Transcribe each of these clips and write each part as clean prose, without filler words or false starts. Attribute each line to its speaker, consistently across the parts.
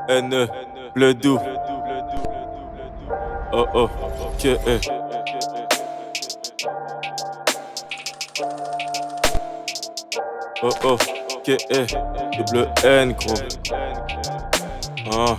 Speaker 1: N, le doux. Oh oh, que oh oh, que double N, gros. Ah.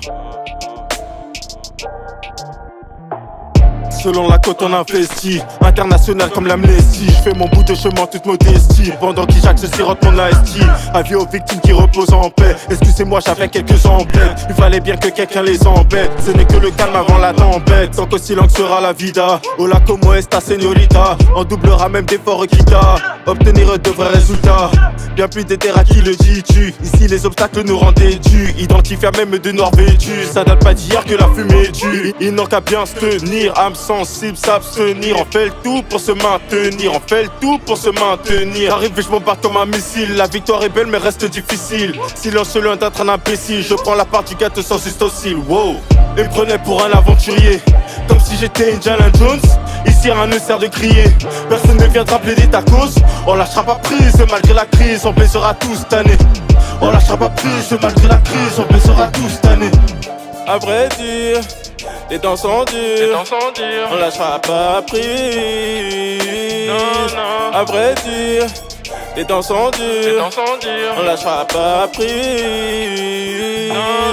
Speaker 1: Selon la cote on investit, international comme l'amnestie. Je fais mon bout de chemin toute modestie, pendant qui Jacques se sirote mon asti. Avis aux victimes qui reposent en paix. Excusez-moi j'avais quelques embêtes, il fallait bien que quelqu'un les embête. Ce n'est que le calme avant la tempête, tant qu'au silence sera la vida. Hola como esta señorita, on doublera même d'efforts quitta obtenir de vrais résultats. Bien plus d'éther à qui le dis-tu. Ici les obstacles nous rendent dus, identifiés même de noirs vêtus. Ça date pas d'hier que la fumée tue. Ils n'ont qu'à bien se tenir, âme sensible, s'abstenir. On fait le tout pour se maintenir, on fait le tout pour se maintenir. J'arrive et je m'embarque comme un missile. La victoire est belle mais reste difficile. Silence loin d'être un imbécile, je prends la part du gâteau sans ustocile. Wow. Ils me prenaient pour un aventurier, comme si j'étais Indiana Jones. Ici rien ne sert de crier, personne ne viendra plaider ta cause. On lâchera pas prise malgré la crise, on baissera tous cette année. On lâchera pas prise malgré la crise, on baissera tous cette année. À vrai dire, les temps sont durs, on lâchera pas prise. Non, non. À vrai dire, les temps sont durs, on lâchera pas prise.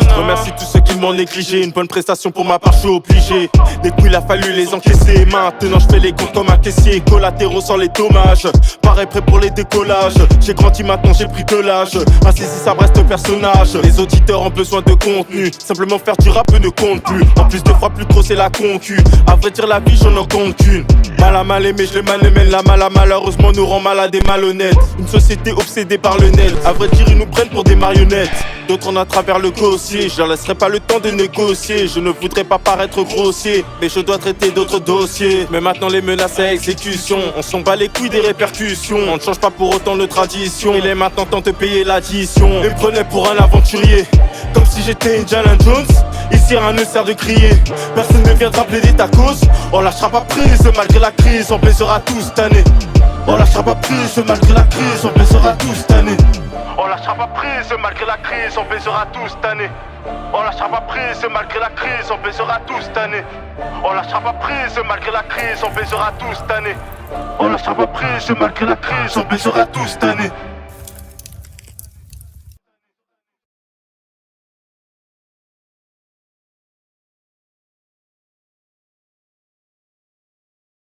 Speaker 1: Je remercie tous ceux qui m'ont négligé, une bonne prestation pour ma part, je suis obligé. Des coups il a fallu les encaisser, maintenant je fais les comptes comme un caissier. Collatéraux sans les dommages, pareil prêt pour les décollages. J'ai grandi maintenant j'ai pris de l'âge, ainsi si ça reste personnage. Les auditeurs ont besoin de contenu, simplement faire du rap ne compte plus. En plus deux fois plus trop c'est la concu, à vrai dire la vie j'en en compte qu'une. Mal à mal aimé je les malmène, la mal à malheureusement nous rend malades et malhonnêtes. Une société obsédée par le net, à vrai dire ils nous prennent pour des marionnettes. D'autres en à travers le gossier, je leur laisserai pas le temps de négocier. Je ne voudrais pas paraître grossier, mais je dois traiter d'autres dossiers. Mais maintenant les menaces à exécution, on s'en bat les couilles des répercussions. On ne change pas pour autant nos traditions, il est maintenant temps de payer l'addition. Ils me prenaient pour un aventurier, comme si j'étais Indiana Jones. Ici rien ne sert de crier, personne ne viendra plaider ta cause. On lâchera pas prise malgré la crise, on baissera tous cette année. On lâchera pas prise malgré la crise, on baissera tous cette année. On lâchera pas prise malgré la crise, on baissera tous cette année. On lâchera pas prise malgré la crise, on baissera tous cette année. On lâchera pas prise malgré la crise, on baissera tous cette année. On lâchera pas prise malgré la crise, on baissera tous cette année.